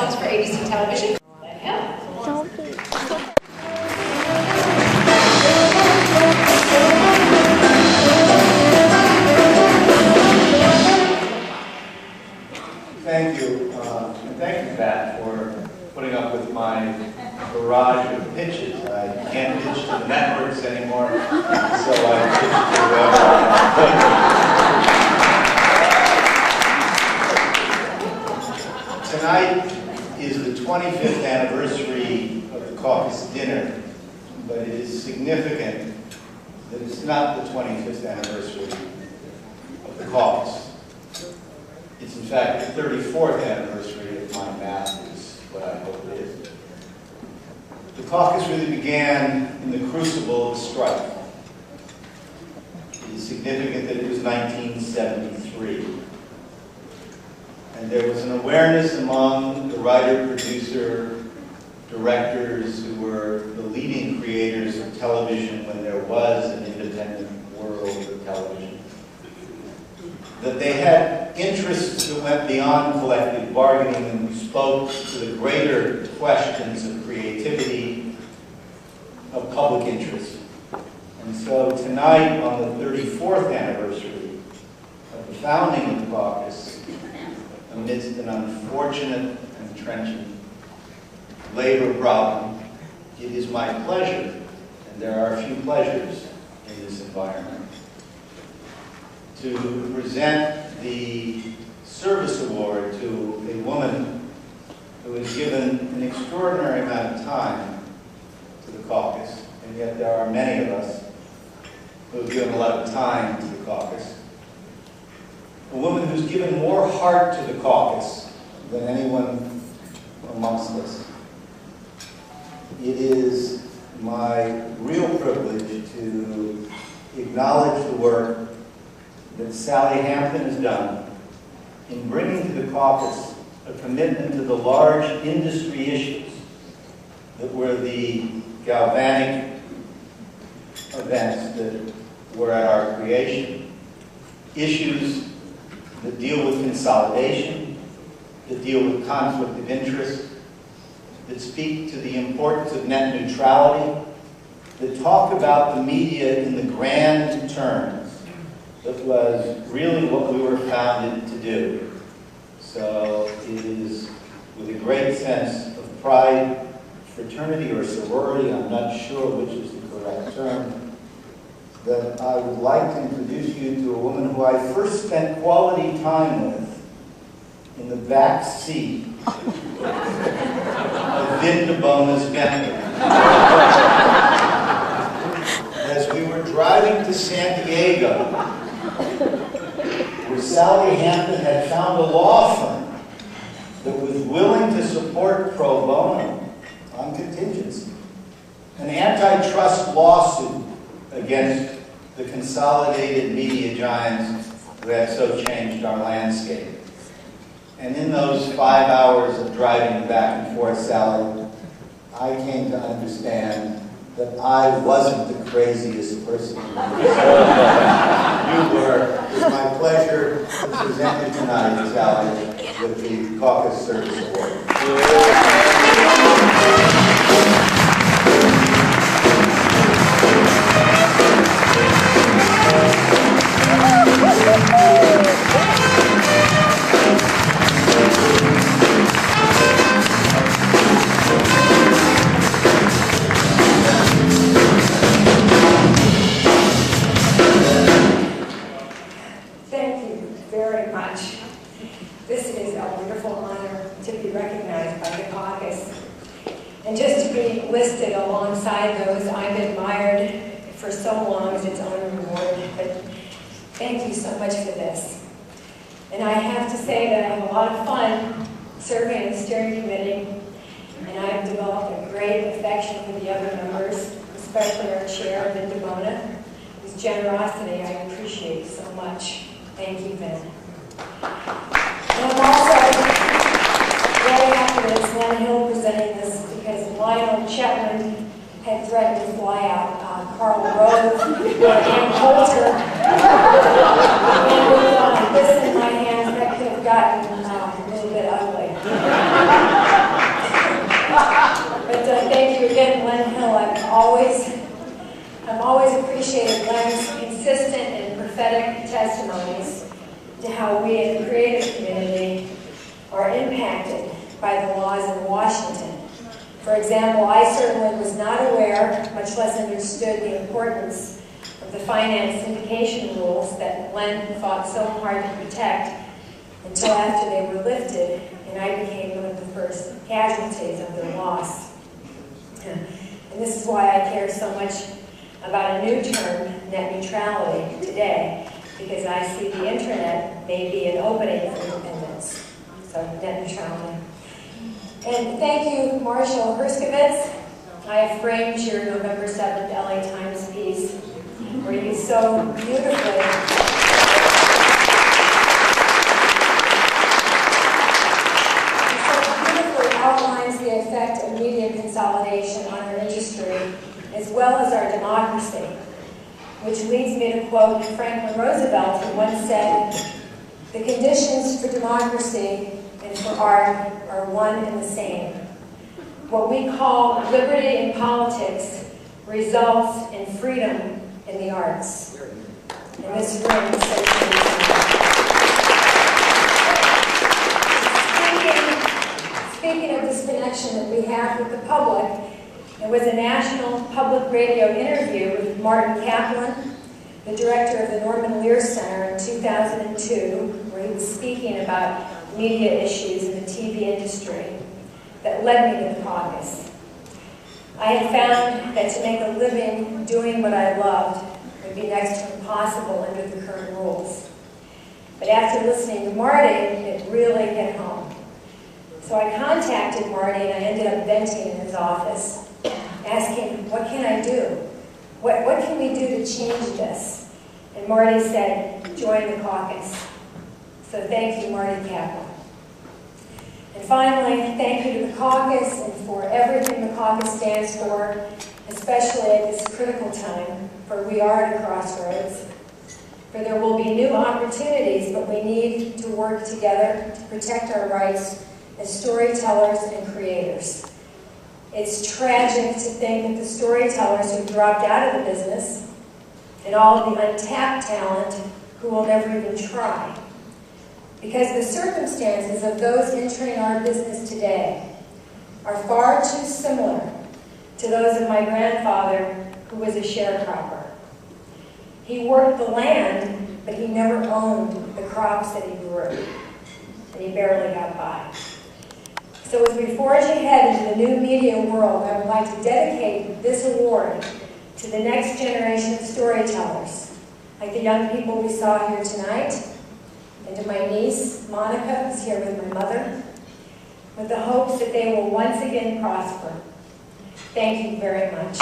songs for ABC television. Yeah. Thank you, and thank you, Pat, for putting up with my barrage of pitches. I can't pitch to the networks anymore, so I pitch to whoever. Tonight is the 25th anniversary of the Caucus dinner, but it is significant that it's not the 25th anniversary of the Caucus. It's in fact the 34th anniversary, if my math is what I hope it is. The caucus really began in the crucible of strife. It is significant that it was 1973. And there was an awareness among the writer, producer, directors who were the leading creators of television when there was an independent world of television, that they had interests that went beyond collective bargaining and spoke to the greater questions of creativity, of public interest. And so tonight, on the 34th anniversary of the founding of the caucus, amidst an unfortunate and trenchant labor problem, it is my pleasure, and there are a few pleasures in this environment, to present the Service Award to a woman who has given an extraordinary amount of time to the caucus, and yet there are many of us who have given a lot of time to the caucus. A woman who's given more heart to the caucus than anyone amongst us. It is my real privilege to acknowledge the work that Sally Hampton has done in bringing to the caucus a commitment to the large industry issues that were the galvanic events that were at our creation. Issues that deal with consolidation, that deal with conflict of interest, that speak to the importance of net neutrality, that talk about the media in the grand terms. That was really what we were founded to do. So it is with a great sense of pride, fraternity or sorority, I'm not sure which is the correct term, that I would like to introduce you to a woman who I first spent quality time with in the back seat of Vin DeBona's Bentley. As we were driving to San Diego, where Sally Hampton had found a law firm that was willing to support pro bono on contingency, an antitrust lawsuit against the consolidated media giants who had so changed our landscape. And in those 5 hours of driving back and forth, Sally, I came to understand that I wasn't the craziest person in the world. You were. It's my pleasure to present you tonight, Sally, with the Caucus Service Award. This is a wonderful honor to be recognized by the caucus. And just to be listed alongside those I've admired for so long is its own reward. But thank you so much for this. And I have to say that I have a lot of fun serving on the steering committee, and I've developed a great affection for the other members, especially our chair, Vin DeBona, whose generosity I appreciate so much. Thank you, Vin. And I'm also very happy that it's Len Hill presenting this, because Lionel Chetwynd had threatened to fly out Karl Rove or Ann Coulter. And with this in my hands, that could have gotten a little bit ugly. prophetic testimonies to how we in the creative community are impacted by the laws in Washington. For example, I certainly was not aware, much less understood the importance of the finance syndication rules that Len fought so hard to protect until after they were lifted, and I became one of the first casualties of their loss. And this is why I care so much about a new term, net neutrality, today, because I see the internet may be an opening for independence. So, net neutrality. And thank you, Marshall Herskovitz. I have framed your November 7th LA Times piece, where you so beautifully outlines the effect of media consolidation on our industry, as well as our democracy, which leads me to quote Franklin Roosevelt, who once said, "The conditions for democracy and for art are one and the same. What we call liberty in politics results in freedom in the arts." And this room says Speaking of this connection that we have with the public, there was a national public radio interview with Martin Kaplan, the director of the Norman Lear Center in 2002, where he was speaking about media issues in the TV industry that led me to the caucus. I had found that to make a living doing what I loved would be next to impossible under the current rules. But after listening to Marty, it really hit home. So I contacted Marty and I ended up venting in his office, asking, what can I do? What can we do to change this? And Marty said, join the caucus. So thank you, Marty Kaplan. And finally, thank you to the caucus and for everything the caucus stands for, especially at this critical time, for we are at a crossroads. For there will be new opportunities, but we need to work together to protect our rights as storytellers and creators. It's tragic to think that the storytellers who dropped out of the business and all of the untapped talent who will never even try. Because the circumstances of those entering our business today are far too similar to those of my grandfather, who was a sharecropper. He worked the land, but he never owned the crops that he grew, and he barely got by. So as we forge ahead into the new media world, I would like to dedicate this award to the next generation of storytellers, like the young people we saw here tonight, and to my niece, Monica, who's here with my mother, with the hopes that they will once again prosper. Thank you very much.